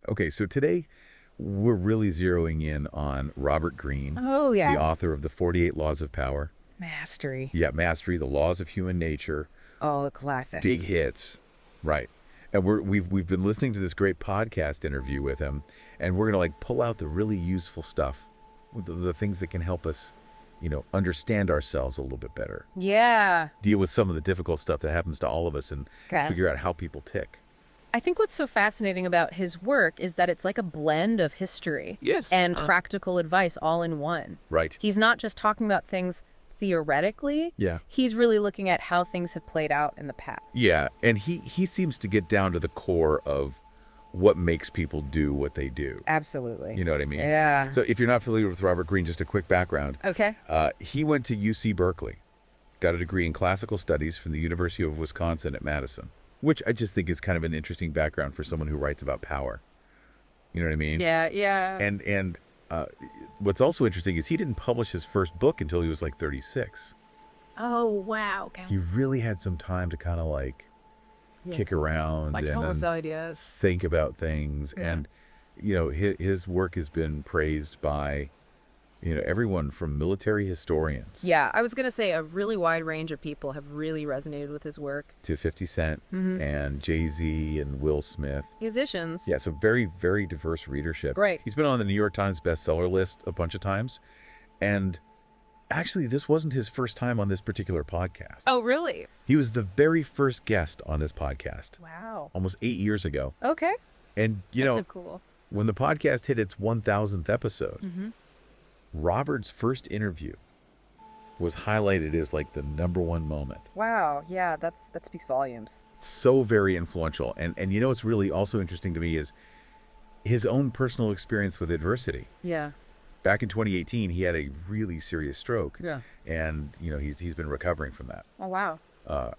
Okay, so today we're really zeroing in on Robert Greene, Oh, yeah. the author of the 48 Laws of Power. Mastery. Yeah, Mastery, the Laws of Human Nature. Oh, a classic. Big hits. Right. And we've been listening to this great podcast interview with him, and we're gonna like pull out the really useful stuff, the things that can help us, understand ourselves a little bit better, Yeah. deal with some of the difficult stuff that happens to all of us, and Okay. figure out how people tick. I think what's so fascinating about his work is that it's like a blend of history Yes. and practical advice all in one. Right. He's not just talking about things theoretically. Yeah. He's really looking at how things have played out in the past. Yeah, and he seems to get down to the core of what makes people do what they do. Absolutely. You know what I mean? Yeah. So if you're not familiar with Robert Greene, just a quick background. Okay. He went to UC Berkeley, got a degree in classical studies from the University of Wisconsin at Madison, which I just think is kind of an interesting background for someone who writes about power. You know what I mean? Yeah, yeah. And what's also interesting is he didn't publish his first book until he was like 36. Oh, wow. Okay. He really had some time to kind of like kick around Like and almost ideas. think about things. Yeah. And, his work has been praised by, everyone from military historians Yeah, I was going to say a really wide range of people have really resonated with his work. to 50 Cent and Jay-Z and Will Smith. Musicians. Yeah, so very, very diverse readership. Great. He's been on the New York Times bestseller list a bunch of times. And actually, this wasn't his first time on this particular podcast. Oh, really? He was the very first guest on this podcast Wow. almost 8 years ago. Okay. And, That's cool. when the podcast hit its 1,000th episode, Mm-hmm. Robert's first interview was highlighted as like the #1 moment. Wow. Yeah, that speaks volumes. So very influential. And what's really also interesting to me is his own personal experience with adversity. Yeah. Back in 2018, he had a really serious stroke. Yeah. And, he's been recovering from that. Oh, wow.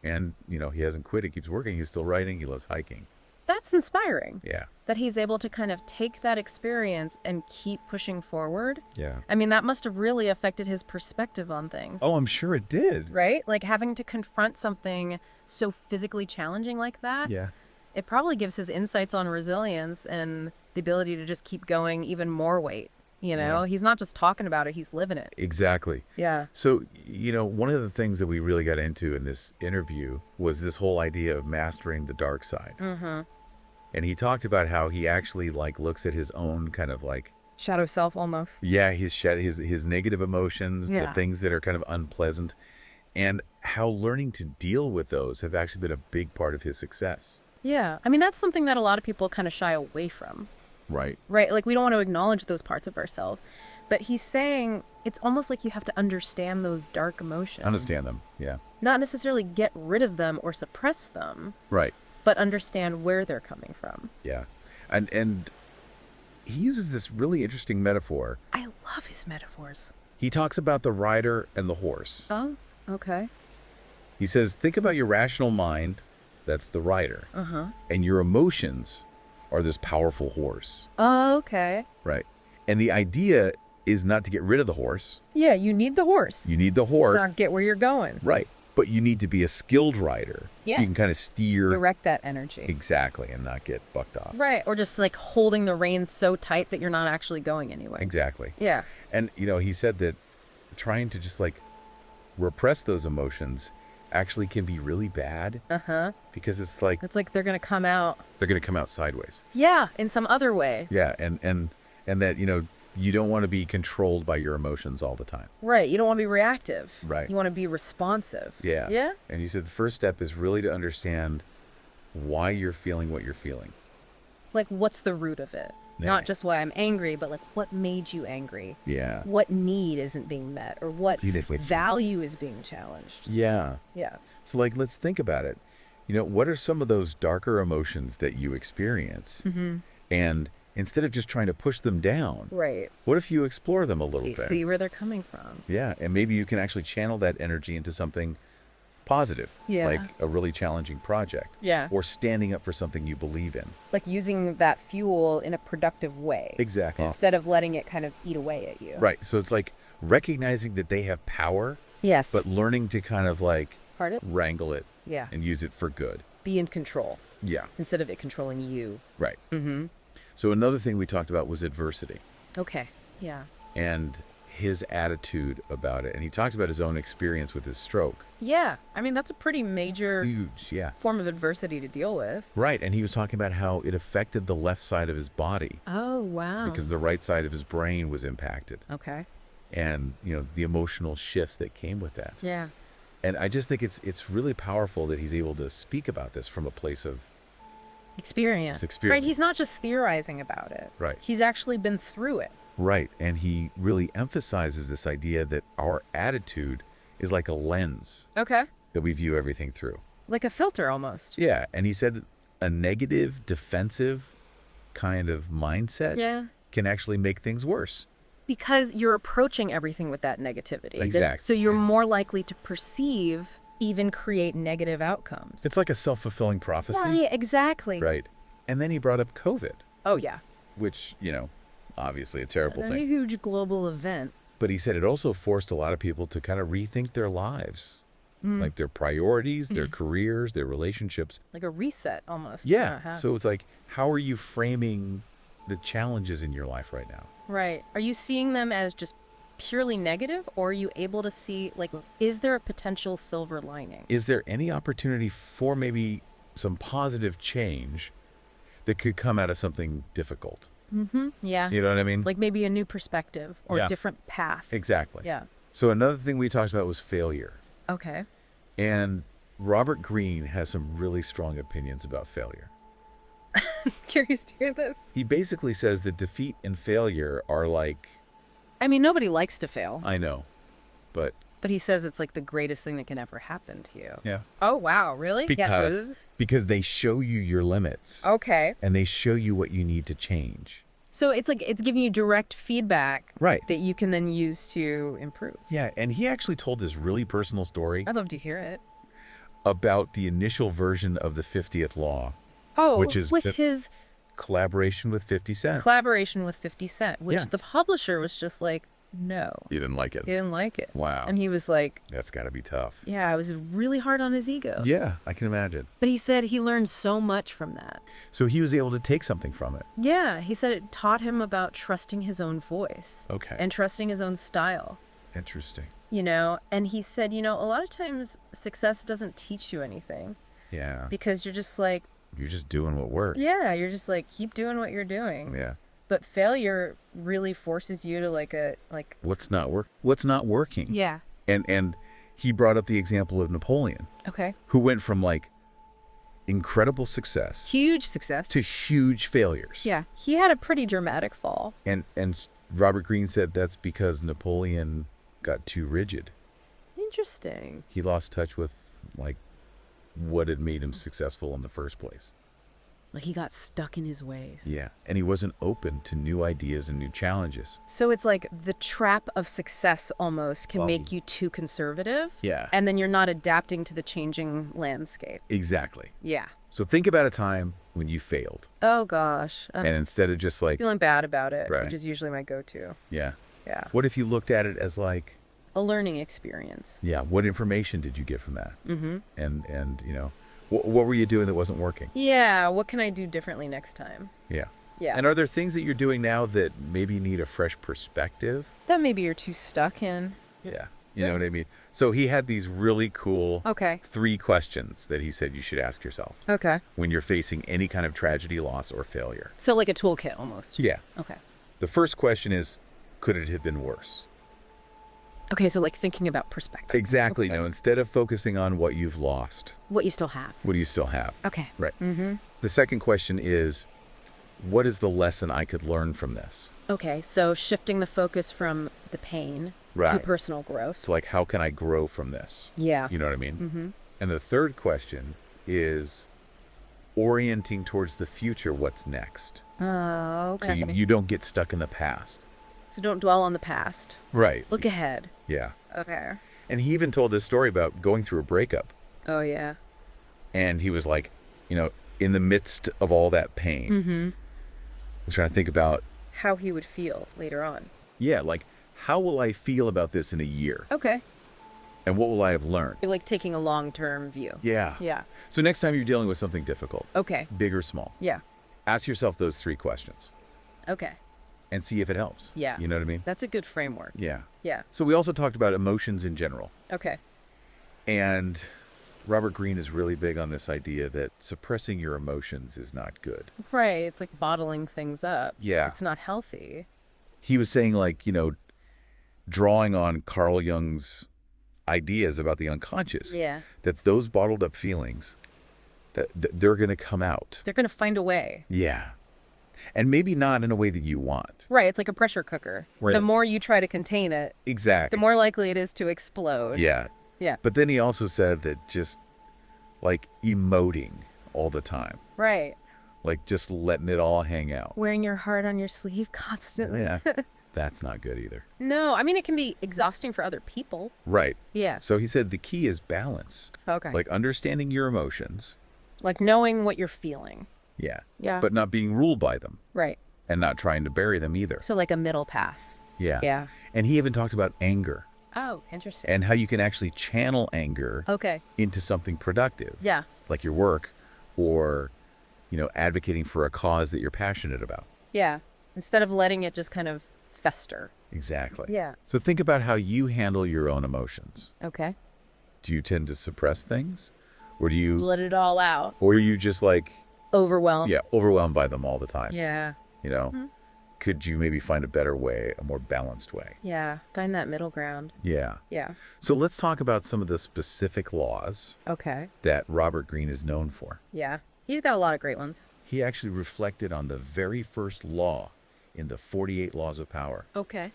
And, he hasn't quit. He keeps working. He's still writing. He loves hiking. That's inspiring. Yeah. That he's able to kind of take that experience and keep pushing forward. Yeah. I mean, that must have really affected his perspective on things. Oh, I'm sure it did. Right? Like having to confront something so physically challenging like that. Yeah. It probably gives his insights on resilience and the ability to just keep going even more weight. Yeah. He's not just talking about it, he's living it. Exactly. Yeah. So, one of the things that we really got into in this interview was this whole idea of mastering the dark side. Mm-hmm. And he talked about how he actually like looks at his own kind of like, Shadow self almost. his negative emotions, the Yeah. things that are kind of unpleasant, and how learning to deal with those have actually been a big part of his success. Yeah. I mean, that's something that a lot of people kind of shy away from. Right. Right? Like we don't want to acknowledge those parts of ourselves. But he's saying it's almost like you have to understand those dark emotions. Understand them. Yeah. Not necessarily get rid of them or suppress them, Right. but understand where they're coming from. Yeah. And he uses this really interesting metaphor. I love his metaphors. He talks about the rider and the horse. Oh, okay. He says, think about your rational mind, that's the rider, Uh-huh. and your emotions are this powerful horse. Oh, okay. Right. And the idea is not to get rid of the horse. Yeah, you need the horse. You need the horse. to get where you're going. Right. But you need to be a skilled rider. Yeah. So you can kind of steer. Direct that energy. Exactly. And not get bucked off. Right, or just like holding the reins so tight that you're not actually going anywhere. Exactly. Yeah. And, he said that trying to just like repress those emotions actually can be really bad Uh-huh. because it's like It's like they're going to come out. they're going to come out sideways. Yeah, in some other way. Yeah. And that, you don't want to be controlled by your emotions all the time. Right, you don't want to be reactive. Right. You want to be responsive. Yeah. Yeah? And he said the first step is really to understand why you're feeling what you're feeling. Like, what's the root of it? Yeah. Not just why I'm angry, but like, what made you angry? Yeah. What need isn't being met? Or what See, that with you. value is being challenged? Yeah. Yeah. So, like, let's think about it. What are some of those darker emotions that you experience? Mm-hmm. And instead of just trying to push them down, Right. what if you explore them a little You bit? see where they're coming from. Yeah. And maybe you can actually channel that energy into something positive, Yeah. like a really challenging project. Yeah. Or standing up for something you believe in. Like using that fuel in a productive way. Exactly. Instead of letting it kind of eat away at you. Right. So it's like recognizing that they have power, Yes. but learning to kind of like Pardon? wrangle it Yeah. and use it for good. Be in control Yeah. instead of it controlling you. Right. Mm-hmm. So another thing we talked about was adversity Okay. Yeah. and his attitude about it. And he talked about his own experience with his stroke. Yeah. I mean, that's a pretty major Huge, yeah. form of adversity to deal with. Right, and he was talking about how it affected the left side of his body Oh, wow. because the right side of his brain was impacted. Okay. And, the emotional shifts that came with that. Yeah. And I just think it's really powerful that he's able to speak about this from a place of Experience. It's experience. Right. He's not just theorizing about it. Right. He's actually been through it. right, and he really emphasizes this idea that our attitude is like a lens Okay. that we view everything through. Like a filter almost. Yeah, and he said a negative, defensive kind of mindset Yeah. can actually make things worse. Because you're approaching everything with that negativity. Exactly. So you're more likely to perceive, even create negative outcomes. It's like a self-fulfilling prophecy. Right, exactly. Right. And then he brought up COVID, Oh, yeah. which, obviously a terrible A thing. huge global event. But he said it also forced a lot of people to kind of rethink their lives, like their priorities, their careers, their relationships. Like a reset almost. Yeah. Uh-huh. So it's like, how are you framing the challenges in your life right now? Right. Are you seeing them as just purely negative, or are you able to see, like, is there a potential silver lining? Is there any opportunity for maybe some positive change that could come out of something difficult? Yeah. You know what I mean? Like maybe a new perspective or Yeah. a different path. Exactly. Yeah. So another thing we talked about was failure. Okay. And Robert Greene has some really strong opinions about failure. Curious to hear this. He basically says that defeat and failure are like, I mean, nobody likes to fail, I know, but but he says it's like the greatest thing that can ever happen to you. yeah, Oh, wow. Really? because they show you your limits Okay. and they show you what you need to change. So it's like it's giving you direct feedback Right. that you can then use to improve. Yeah, and he actually told this really personal story I'd love to hear it. about the initial version of the 50th Law, Oh, Which is was the- his collaboration with 50 Cent. collaboration with 50 Cent, which Yes. the publisher was just like, no. You didn't like it? He didn't like it. Wow. And he was like, That's got to be tough. yeah, it was really hard on his ego. Yeah, I can imagine. But he said he learned so much from that. So he was able to take something from it. Yeah, he said it taught him about trusting his own voice. Okay. And trusting his own style. Interesting. And he said, a lot of times success doesn't teach you anything Yeah. because you're just like, You're just doing what works. yeah, you're just like, keep doing what you're doing. Yeah. But failure really forces you to What's not working? yeah. And he brought up the example of Napoleon, Okay. who went from like incredible success Huge success. to huge failures. Yeah. He had a pretty dramatic fall. And Robert Greene said that's because Napoleon got too rigid. Interesting. He lost touch with like what had made him successful in the first place. Like he got stuck in his ways. Yeah. And he wasn't open to new ideas and new challenges. So it's like the trap of success almost can Well, make you too conservative. Yeah. And then you're not adapting to the changing landscape. Exactly. Yeah. So think about a time when you failed. Oh gosh. I'm And instead of just like, feeling bad about it, Right. which is usually my go-to. yeah. Yeah. What if you looked at it as like, A learning experience. yeah, what information did you get from that? Mm-hmm. And what were you doing that wasn't working? Yeah. What can I do differently next time? Yeah. Yeah. And are there things that you're doing now that maybe need a fresh perspective? That maybe you're too stuck in. Yeah. You know what I mean? So he had these really cool Okay. 3 questions that he said you should ask yourself Okay. when you're facing any kind of tragedy, loss, or failure. So like a toolkit almost. Yeah. Okay. The first question is, could it have been worse? Okay. So like thinking about perspective. Exactly. Okay. No, instead of focusing on what you've lost, What you still have. what do you still have? Okay. Right. Mm-hmm. The second question is, what is the lesson I could learn from this? Okay. So shifting the focus from the pain to Right. personal growth. So like, how can I grow from this? Yeah. You know what I mean? Mm-hmm. And the third question is orienting towards the future, what's next? Oh, So okay. you don't get stuck in the past. So don't dwell on the past. Right. Look ahead. Yeah. Okay. And he even told this story about going through a breakup. Oh, yeah. And he was like, in the midst of all that pain, was trying to think about, How he would feel later on. yeah, like, how will I feel about this in a year? Okay. And what will I have learned? You're like taking a long-term view. Yeah. Yeah. So next time you're dealing with something difficult, Okay. big or small, Yeah. Ask yourself those 3 questions Okay. and see if it helps. Yeah. You know what I mean? That's a good framework. Yeah. Yeah. So we also talked about emotions in general. Okay. And Robert Greene is really big on this idea that suppressing your emotions is not good. Right. It's like bottling things up. Yeah. It's not healthy. He was saying, like, drawing on Carl Jung's ideas about the unconscious, Yeah. that those bottled up feelings, that they're going to come out. They're going to find a way. Yeah. And maybe not in a way that you want. Right. It's like a pressure cooker. Right. The more you try to contain it, Exactly. the more likely it is to explode. Yeah. Yeah. But then he also said that just like emoting all the time, Right. like just letting it all hang out. Wearing your heart on your sleeve constantly. Yeah. That's not good either. No, I mean, it can be exhausting for other people. Right. Yeah. So he said the key is balance. Okay. Like understanding your emotions. Like knowing what you're feeling. Yeah. Yeah. But not being ruled by them Right. and not trying to bury them either. So like a middle path. Yeah. Yeah. And he even talked about anger Oh, interesting. and how you can actually channel anger Okay. into something productive. Yeah. Like your work or, advocating for a cause that you're passionate about. Yeah. Instead of letting it just kind of fester. Exactly. Yeah. So think about how you handle your own emotions. Okay. Do you tend to suppress things? Or do you, Let it all out. or are you just like, Overwhelm. overwhelmed by them all the time? Yeah. Could you maybe find a better way, a more balanced way? Yeah. Find that middle ground. Yeah. Yeah. So let's talk about some of the specific laws Okay. that Robert Greene is known for. Yeah. He's got a lot of great ones. He actually reflected on the very first law in the 48 Laws of Power. Okay.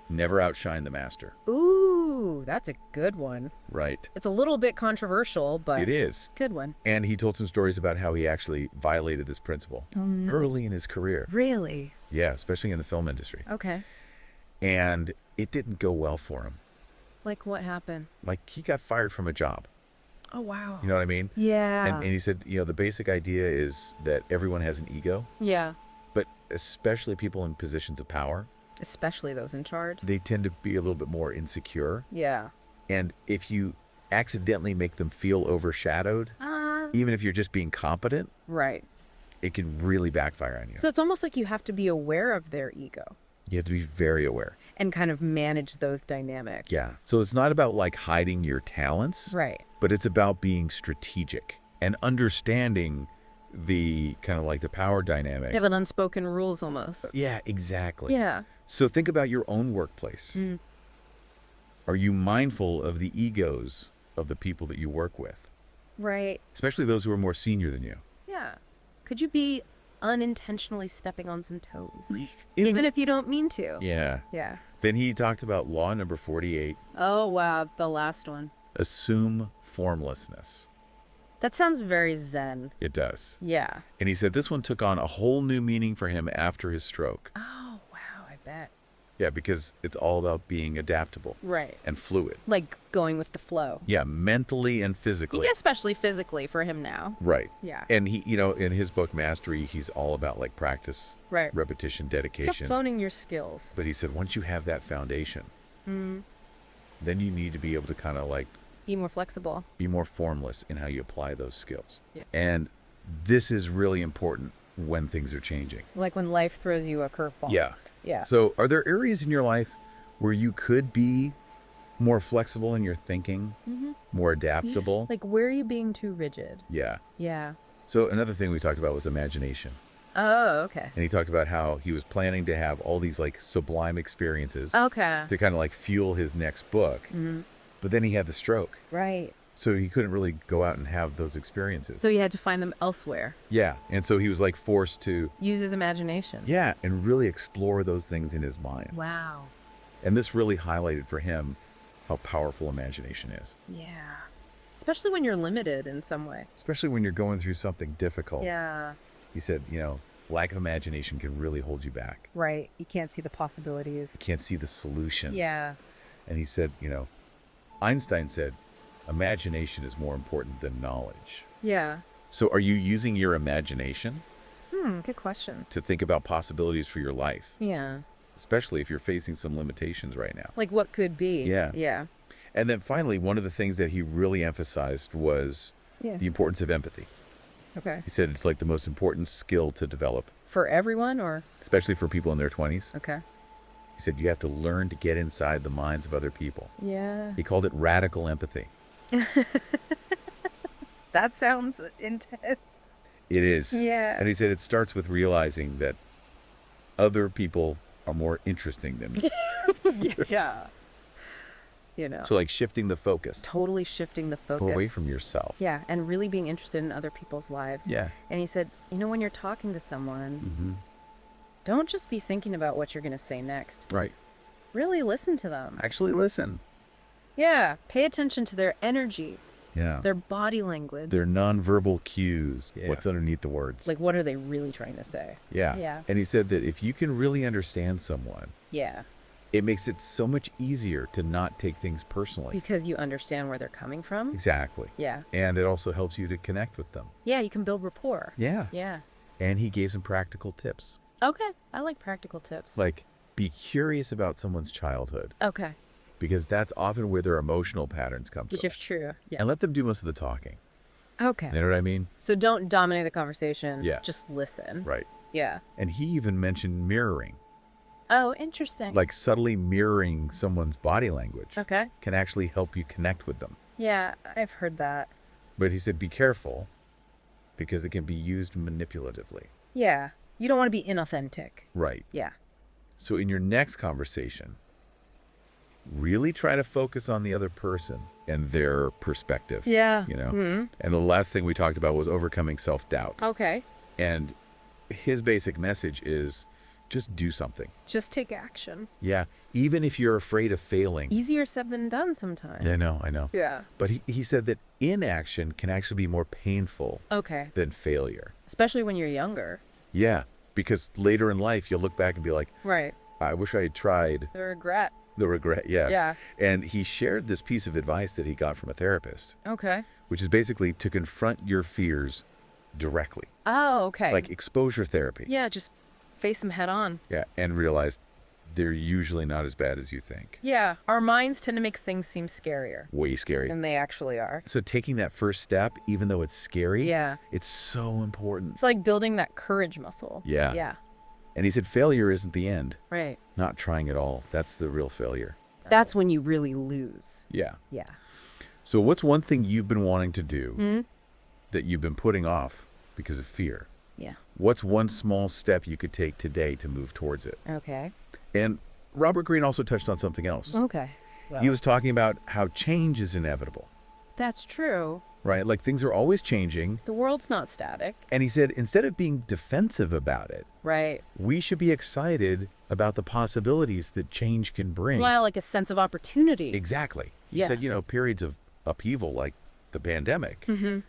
Never outshine the master. Ooh, that's a good one. Right. It's a little bit controversial, but It is. good one. And he told some stories about how he actually violated this principle early in his career. Really? Yeah, especially in the film industry. Okay. And it didn't go well for him. Like what happened? Like he got fired from a job. Oh, wow. You know what I mean? Yeah. And he said, the basic idea is that everyone has an ego, Yeah. but especially people in positions of power, Especially those in charge. they tend to be a little bit more insecure. Yeah. And if you accidentally make them feel overshadowed, even if you're just being competent, Right. it can really backfire on you. So it's almost like you have to be aware of their ego You have to be very aware. and kind of manage those dynamics. Yeah. So it's not about like hiding your talents, Right. but it's about being strategic and understanding the kind of like the power dynamic. They have an unspoken rules almost. Yeah, exactly. Yeah. So think about your own workplace. Are you mindful of the egos of the people that you work with, Right. especially those who are more senior than you? Yeah. Could you be unintentionally stepping on some toes? Even if you don't mean to. Yeah. Yeah. Then he talked about law number 48, Oh, wow. The last one. assume formlessness. That sounds very zen. It does. Yeah. And he said this one took on a whole new meaning for him after his stroke. Oh, wow. I bet. Yeah, because it's all about being adaptable Right. and fluid. Like going with the flow. Yeah, mentally and physically. Yeah, especially physically for him now. Right. Yeah. And he, in his book Mastery, he's all about like practice, Right. repetition, Stop dedication. phoning your skills. But he said once you have that foundation, then you need to be able to kind of like Be more flexible. be more formless in how you apply those skills. Yeah. And this is really important when things are changing. Like when life throws you a curveball. Yeah. Yeah. So are there areas in your life where you could be more flexible in your thinking, more adaptable? Like, where are you being too rigid? Yeah. Yeah. So another thing we talked about was imagination. Oh, okay. And he talked about how he was planning to have all these like sublime experiences Okay. to kind of like fuel his next book. But then he had the stroke. Right. So he couldn't really go out and have those experiences. So you had to find them elsewhere. Yeah. And so he was like forced to, Use his imagination. yeah, and really explore those things in his mind. Wow. And this really highlighted for him how powerful imagination is, Yeah. Especially when you're limited in some way. especially when you're going through something difficult. Yeah. He said, lack of imagination can really hold you back. Right. You can't see the possibilities. You can't see the solutions. Yeah. And he said, Einstein said, imagination is more important than knowledge. Yeah. So are you using your imagination Good question. to think about possibilities for your life, Yeah. especially if you're facing some limitations right now? Like what could be. Yeah. Yeah. And then finally, one of the things that he really emphasized was Yeah. the importance of empathy. Okay. He said it's like the most important skill to develop, For everyone or? especially for people in their 20s. Okay. He said you have to learn to get inside the minds of other people. Yeah. He called it radical empathy. That sounds intense. It is. Yeah. And he said it starts with realizing that other people are more interesting than me. Yeah. You know, So like shifting the focus totally shifting the focus. away from yourself. Yeah, and really being interested in other people's lives. Yeah. And he said, when you're talking to someone, Mm-hmm. don't just be thinking about what you're going to say next. Right. Really listen to them. Actually listen. Yeah, pay attention to their energy, Yeah. their body language. Their nonverbal cues. Yeah. What's underneath the words. Like, what are they really trying to say? Yeah. Yeah. And he said that if you can really understand someone, Yeah, it makes it so much easier to not take things personally. because you understand where they're coming from. Exactly. Yeah. And it also helps you to connect with them. Yeah, you can build rapport. Yeah. Yeah. And he gave some practical tips. Okay, I like practical tips. Like, be curious about someone's childhood, Okay, because that's often where their emotional patterns come which from. is true. Yeah. And let them do most of the talking. Okay. You know what I mean? So don't dominate the conversation. Yeah. Just listen. Right. Yeah. And he even mentioned mirroring. Oh, interesting. Like subtly mirroring someone's body language Okay. can actually help you connect with them. Yeah, I've heard that. But he said, be careful, because it can be used manipulatively. Yeah. You don't want to be inauthentic. Right. Yeah. So in your next conversation, really try to focus on the other person and their perspective. Yeah. You know? Mhm. And the last thing we talked about was overcoming self-doubt. Okay. And his basic message is just do something. Just take action. Yeah. Even if you're afraid of failing. Easier said than done sometimes. I know. Yeah. But he said that inaction can actually be more painful Okay. than failure. Especially when you're younger. Yeah. Because later in life, you'll look back and be like, Right. I wish I had tried. The regret. The regret. Yeah. Yeah. And he shared this piece of advice that he got from a therapist, Okay. which is basically to confront your fears directly. Oh, okay. Like exposure therapy. yeah, just face them head on. Yeah. And realize they're usually not as bad as you think. Yeah. Our minds tend to make things seem scarier Way scary. than they actually are. So taking that first step, even though it's scary, Yeah. it's so important. It's like building that courage muscle. Yeah. Yeah. And he said failure isn't the end. Right. Not trying at all. That's the real failure. That's when you really lose. Yeah. Yeah. So what's one thing you've been wanting to do Hmm? that you've been putting off because of fear? Yeah. What's one small step you could take today to move towards it? Okay. And Robert Greene also touched on something else. Okay. He was talking about how change is inevitable, That's true. right? Like things are always changing. The world's not static. And he said, instead of being defensive about it, Right. we should be excited about the possibilities that change can bring. Well, like a sense of opportunity. Exactly. He Yeah. said, periods of upheaval like the pandemic, Mm-hmm.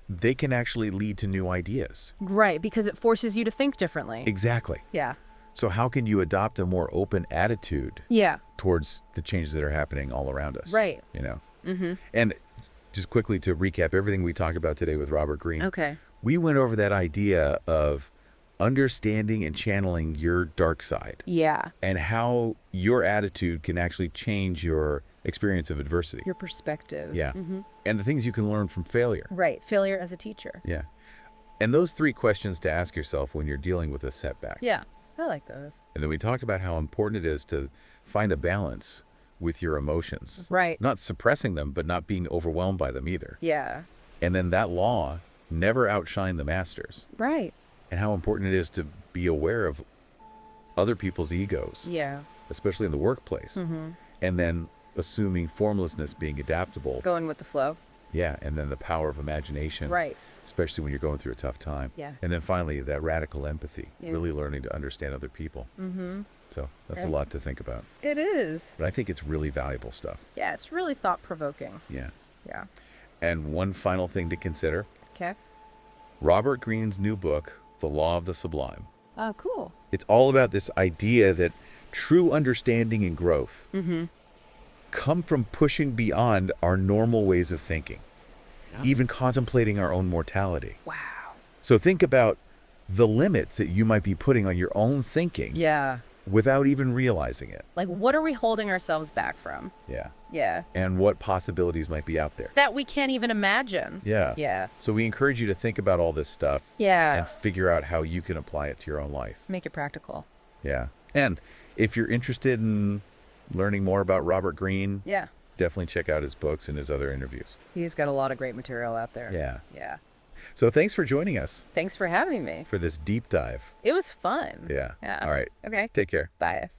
they can actually lead to new ideas. Right, because it forces you to think differently. Exactly. Yeah. So how can you adopt a more open attitude Yeah. towards the changes that are happening all around us? Right. Mm-hmm. And just quickly to recap everything we talked about today with Robert Greene. Okay. We went over that idea of understanding and channeling your dark side Yeah. and how your attitude can actually change your experience of adversity. Your perspective. Yeah. Mm-hmm. And the things you can learn from failure. Right. Failure as a teacher. Yeah. And those 3 questions to ask yourself when you're dealing with a setback. Yeah. I like those. And then we talked about how important it is to find a balance with your emotions. Right. Not suppressing them, but not being overwhelmed by them either. Yeah. And then that law, never outshine the masters. Right. And how important it is to be aware of other people's egos, Yeah. especially in the workplace. Mm-hmm. And then assuming formlessness, being adaptable. Going with the flow. Yeah. And then the power of imagination. Right. Especially when you're going through a tough time. Yeah. And then finally, that radical empathy, Yeah. really learning to understand other people. Mm-hmm. So that's a Okay. lot to think about. It is. But I think it's really valuable stuff. Yeah, it's really thought-provoking. Yeah. Yeah. And one final thing to consider, Okay. Robert Greene's new book, The Law of the Sublime. Oh, cool. It's all about this idea that true understanding and growth Mm-hmm. come from pushing beyond our normal ways of thinking, even contemplating our own mortality. Wow. So think about the limits that you might be putting on your own thinking Yeah. without even realizing it. Like, what are we holding ourselves back from? Yeah. Yeah. And what possibilities might be out there. That we can't even imagine. Yeah. Yeah. So we encourage you to think about all this stuff Yeah. and figure out how you can apply it to your own life. Make it practical. Yeah. And if you're interested in learning more about Robert Greene, Yeah. definitely check out his books and his other interviews. He's got a lot of great material out there. Yeah. Yeah. So thanks for joining us Thanks for having me. for this deep dive. It was fun. Yeah. Yeah. All right. Okay. Take care. Bye.